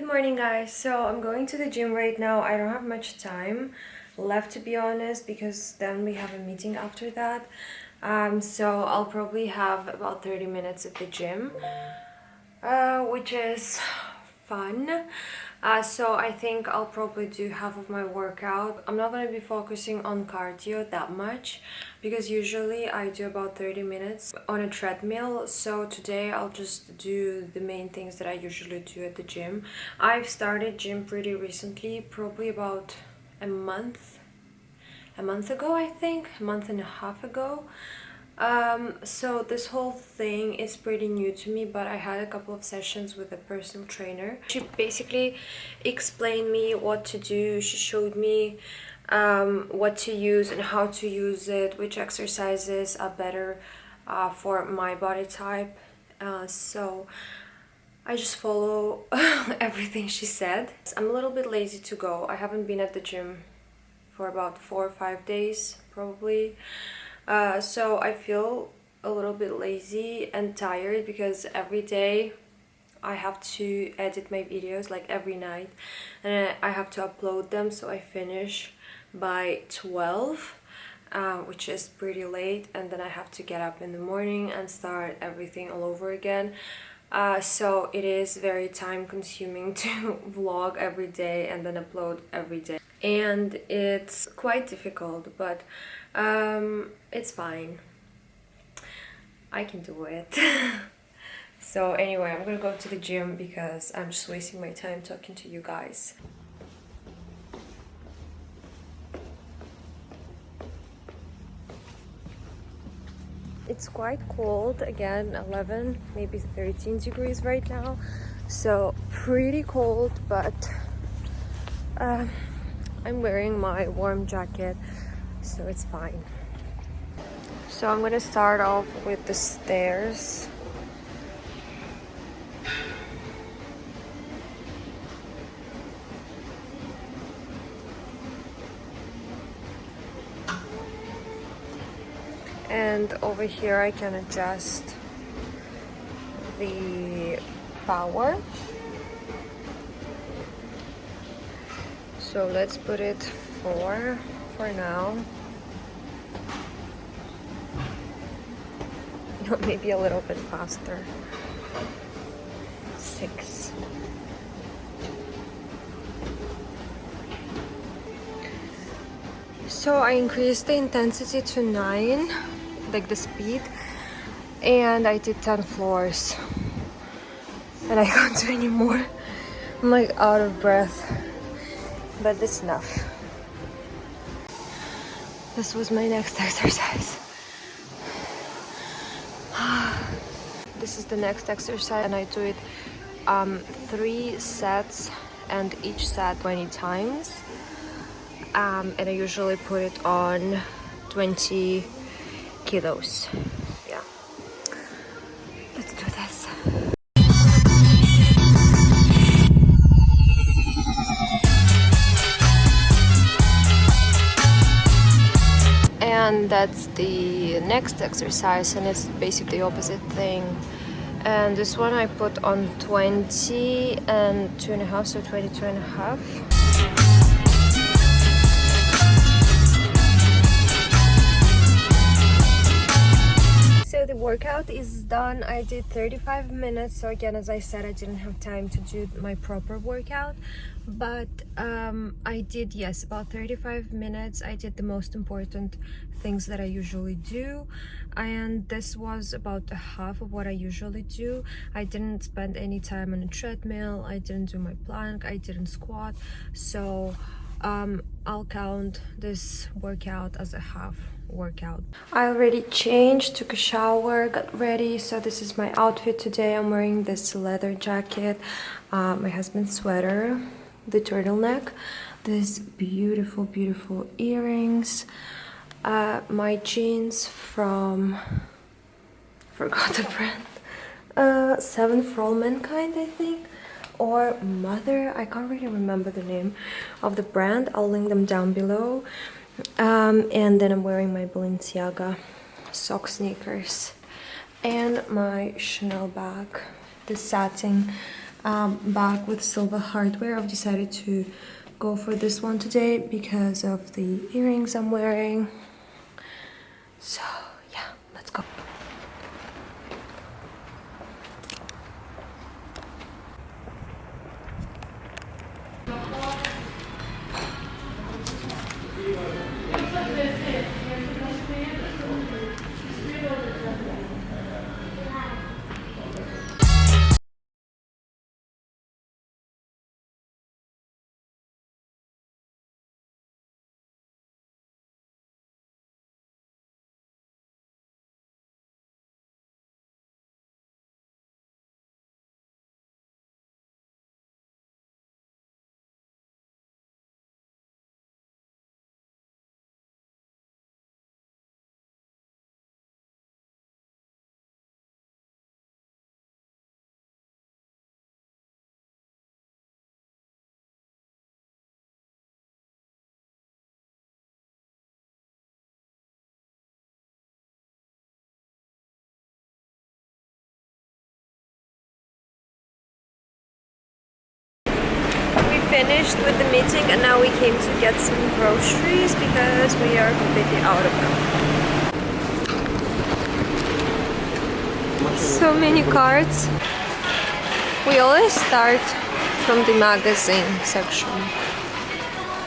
morning, guys. So I'm going to the gym right now. I don't have much time left, to be honest, because then we have a meeting after that. So I'll probably have about 30 minutes at the gym, which is fun. So I think I'll probably do half of my workout. I'm not going to be focusing on cardio that much because usually I do about 30 minutes on a treadmill. So today I'll just do the main things that I usually do at the gym. I've started gym pretty recently, probably about a month ago, I think, a month and a half ago. So this whole thing is pretty new to me, but I had a couple of sessions with a personal trainer. She basically explained me what to do. She showed me what to use and how to use it, which exercises are better for my body type. So I just follow everything she said. I'm a little bit lazy to go. I haven't been at the gym for about 4 or 5 days probably. So I feel a little bit lazy and tired because every day I have to edit my videos, like every night, and I have to upload them, so I finish by 12, which is pretty late, and then I have to get up in the morning and start everything all over again. So it is very time consuming to vlog every day and then upload every day, and it's quite difficult, but it's fine. I can do it. So anyway, I'm gonna go to the gym because I'm just wasting my time talking to you guys. It's quite cold again, 11, maybe 13 degrees right now, so pretty cold, but I'm wearing my warm jacket, so it's fine. So I'm gonna start off with the stairs. And over here I can adjust the power. So let's put it 4 for now. Maybe a little bit faster. 6. So I increased the intensity to 9, like the speed, and I did 10 floors. And I can't do any more. I'm like out of breath. But that's enough. This was my next exercise. This is the next exercise, and I do it 3 sets, and each set 20 times. And I usually put it on 20 kilos. Yeah. Let's do this. And that's the next exercise, and it's basically the opposite thing. And this one I put on 20 and 2.5, so 22.5. So the workout is done. I did 35 minutes. So again, as I said, I didn't have time to do my proper workout, but I did, yes, about 35 minutes. I did the most important things that I usually do, and this was about half of what I usually do. I didn't spend any time on a treadmill, I didn't do my plank, I didn't squat, so I'll count this workout as a half workout. I already changed, took a shower, got ready. So this is my outfit today. I'm wearing this leather jacket, my husband's sweater, the turtleneck, these beautiful earrings, my jeans from, forgot the brand, 7 for All Mankind, I think, or Mother, I can't really remember the name of the brand. I'll link them down below. And then I'm wearing my Balenciaga sock sneakers and my Chanel bag, the satin bag with silver hardware. I've decided to go for this one today because of the earrings I'm wearing. So yeah, let's go. Finished with the meeting and now we came to get some groceries because we are completely out of them. So many cards. We always start from the magazine section.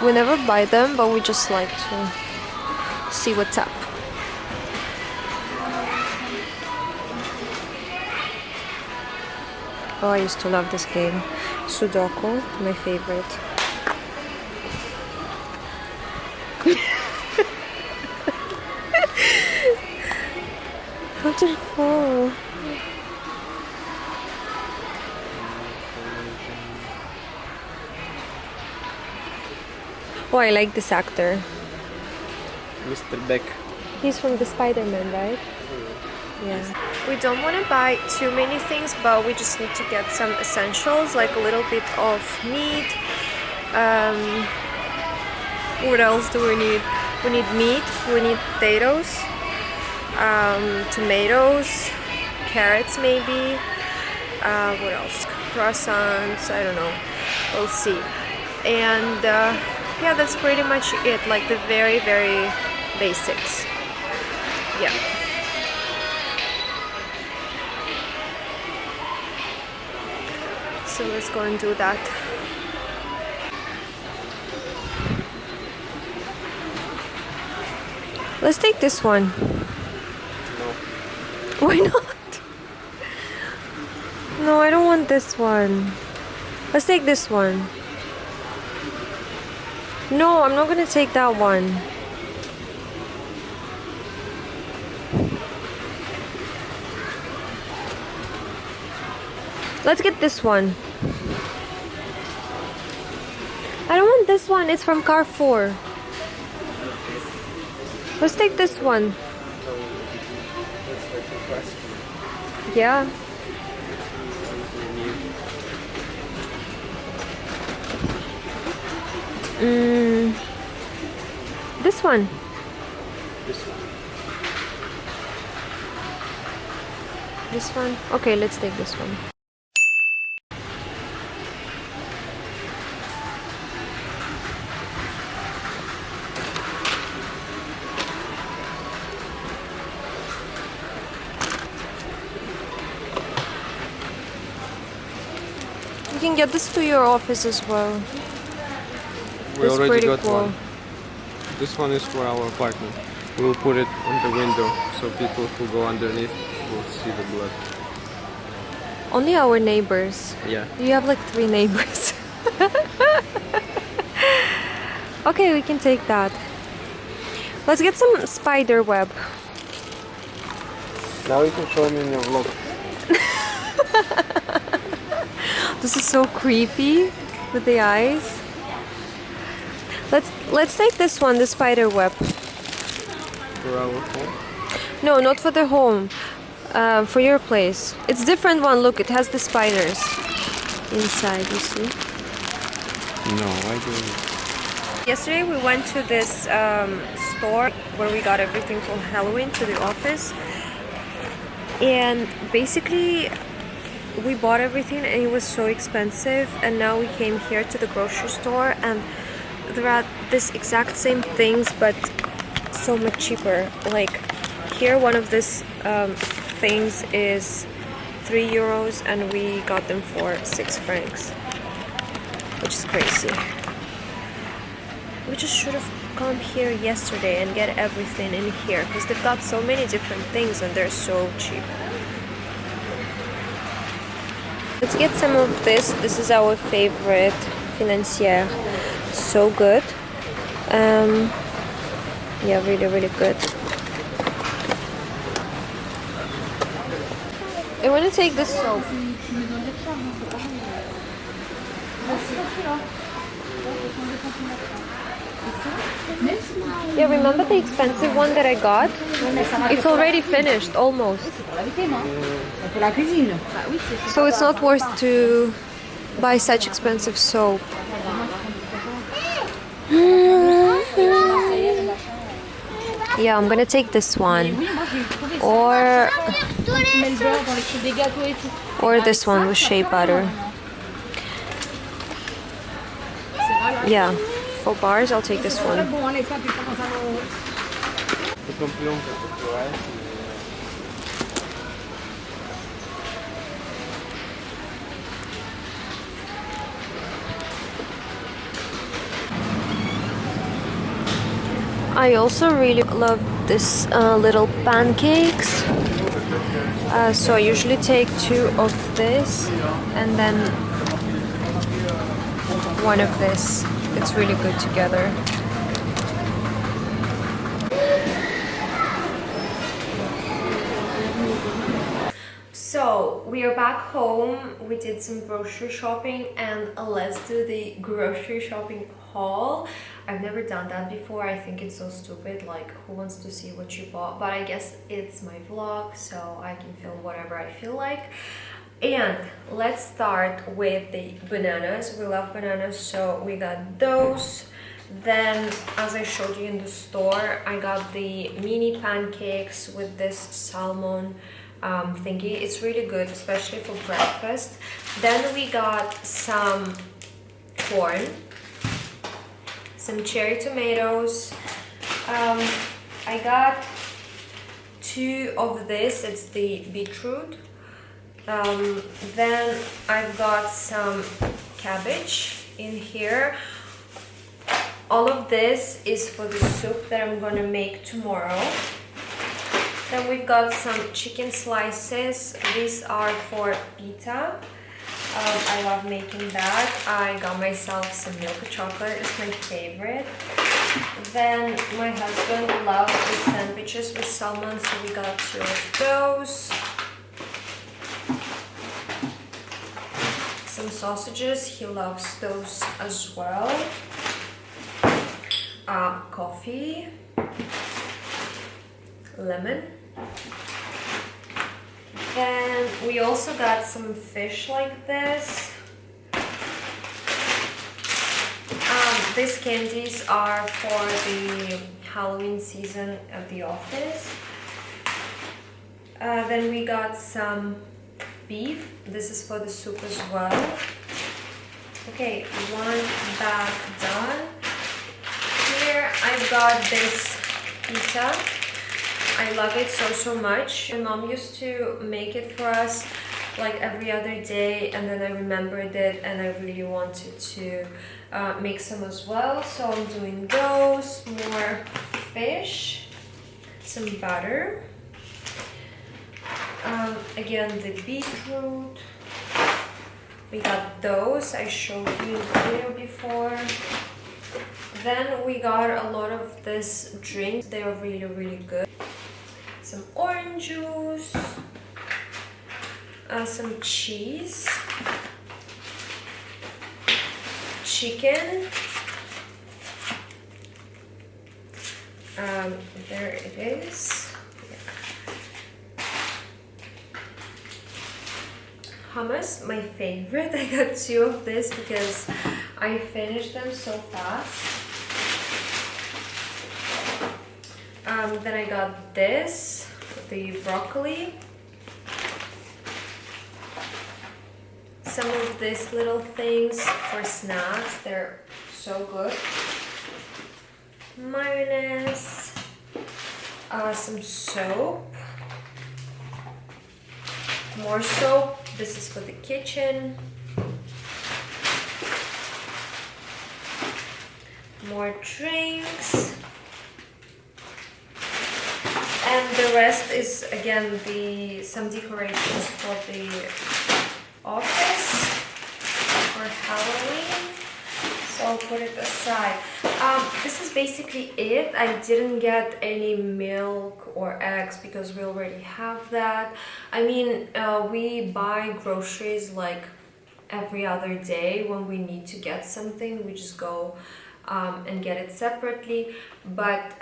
We never buy them, but we just like to see what's up. Oh, I used to love this game. Sudoku, my favorite. How did it fall? Oh, I like this actor. Mr. Beck. He's from the Spider-Man, right? Yeah. We don't want to buy too many things, but we just need to get some essentials, like a little bit of meat. What else do we need? We need meat, we need potatoes, tomatoes, carrots maybe. What else? Croissants, I don't know. We'll see. And yeah, that's pretty much it, like the very, very basics. Yeah. So let's go and do that. Let's take this one. No. Why not? No, I don't want this one. Let's take this one. No, I'm not gonna take that one. Let's get this one. I don't want this one, it's from Carrefour. Let's take this one. Yeah. This one. This one. This one? Okay, let's take this one. You can get this to your office as well. We It's already pretty got cool. one. This one is for our apartment. We will put it on the window so people who go underneath will see the blood. Only our neighbors. Yeah. You have like 3 neighbors. Okay, we can take that. Let's get some spider web. Now you can show me in your vlog. This is so creepy with the eyes. Let's take this one, the spider web. For our home? No, not for the home. For your place. It's different one. Look, it has the spiders inside. You see? No, I don't. Yesterday we went to this store where we got everything for Halloween to the office, and basically we bought everything and it was so expensive, and now we came here to the grocery store and there are this exact same things but so much cheaper. Like here one of these things is 3 euros and we got them for 6 francs, which is crazy. We just should have come here yesterday and get everything in here because they've got so many different things and they're so cheap. Let's get some of this. This is our favorite financière. It's so good. Yeah, really, really good. I want to take this soap. Yeah, remember the expensive one that I got? It's already finished, almost. So it's not worth to buy such expensive soap. Yeah, I'm gonna take this one. Or this one with shea butter. Yeah, for bars, I'll take this one. I also really love this little pancakes. So I usually take 2 of this and then 1 of this. It's really good together. So we are back home. We did some grocery shopping and let's do the grocery shopping haul. I've never done that before. I think it's so stupid, like who wants to see what you bought? But I guess it's my vlog, so I can film whatever I feel like. And let's start with the bananas. We love bananas, so we got those. Then, as I showed you in the store, I got the mini pancakes with this salmon thingy. It's really good, especially for breakfast. Then we got some corn, some cherry tomatoes. I got 2 of this. It's the beetroot. Then I've got some cabbage in here. All of this is for the soup that I'm gonna make tomorrow. Then we've got some chicken slices. These are for pita. I love making that. I got myself some milk chocolate. It's my favorite. Then my husband loves the sandwiches with salmon, so we got 2 of those. Some sausages, he loves those as well. Coffee, lemon. Then we also got some fish like this. These candies are for the Halloween season at the office. Then we got some beef. This is for the soup as well. Okay, 1 bag done. Here I've got this pita. I love it so much. My mom used to make it for us like every other day, and then I remembered it and I really wanted to make some as well. So I'm doing those. More fish, some butter. Again, the beetroot. We got those. I showed you in the video before. Then we got a lot of this drinks. They are really good. Some orange juice, some cheese, chicken. There it is. Hummus, my favorite. I got 2 of this because I finished them so fast. Then I got this, the broccoli. some of these little things for snacks. They're so good. Mayonnaise, some soap, more soap. This is for the kitchen. More drinks. And the rest is again some decorations for the office for Halloween. So I'll put it aside. This is basically it. I didn't get any milk or eggs because we already have that. I mean, we buy groceries like every other day. When we need to get something, we just go and get it separately. But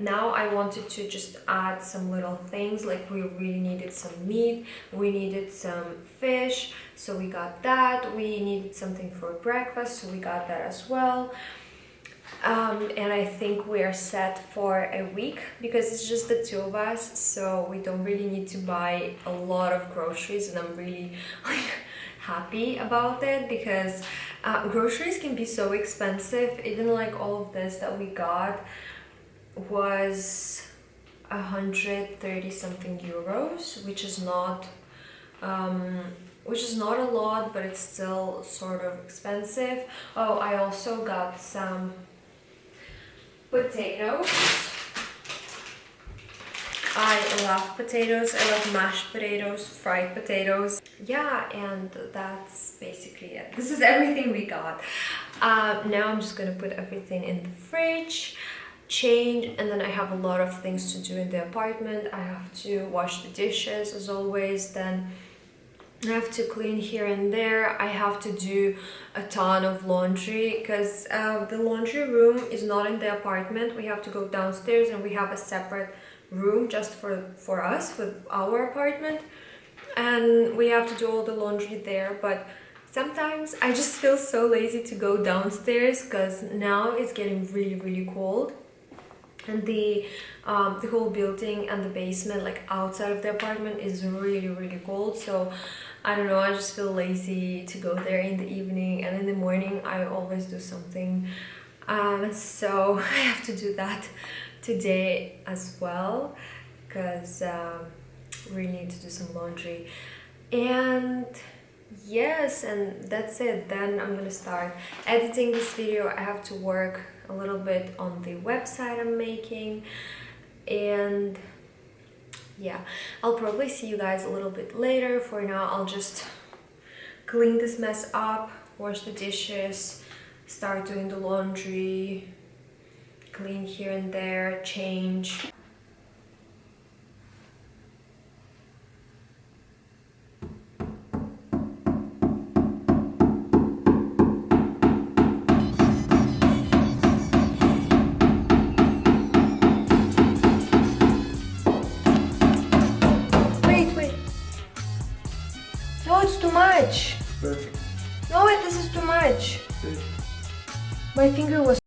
now I wanted to just add some little things, like we really needed some meat, we needed some fish, so we got that. We needed something for breakfast, so we got that as well. And I think we are set for a week because it's just the two of us, so we don't really need to buy a lot of groceries, and I'm really like happy about it because groceries can be so expensive. Even like all of this that we got was 130 something euros, which is not a lot, but it's still sort of expensive. Oh, I also got some potatoes. I love potatoes. I love mashed potatoes, fried potatoes. Yeah, and that's basically it. This is everything we got. Now I'm just gonna put everything in the fridge, change, and then I have a lot of things to do in the apartment. I have to wash the dishes as always, then I have to clean here and there. I have to do a ton of laundry because the laundry room is not in the apartment. We have to go downstairs, and we have a separate room just for us with our apartment, and we have to do all the laundry there. But sometimes I just feel so lazy to go downstairs because now it's getting really cold, and the whole building and the basement, like outside of the apartment, is really cold. So I don't know, I just feel lazy to go there in the evening, and in the morning I always do something. So I have to do that today as well because we need to do some laundry. And yes, and that's it. Then I'm gonna start editing this video. I have to work a little bit on the website I'm making, and yeah, I'll probably see you guys a little bit later. For now, I'll just clean this mess up, wash the dishes, start doing the laundry, clean here and there, change. Wait. No, it's too much. Perfect. No, this is too much. My finger was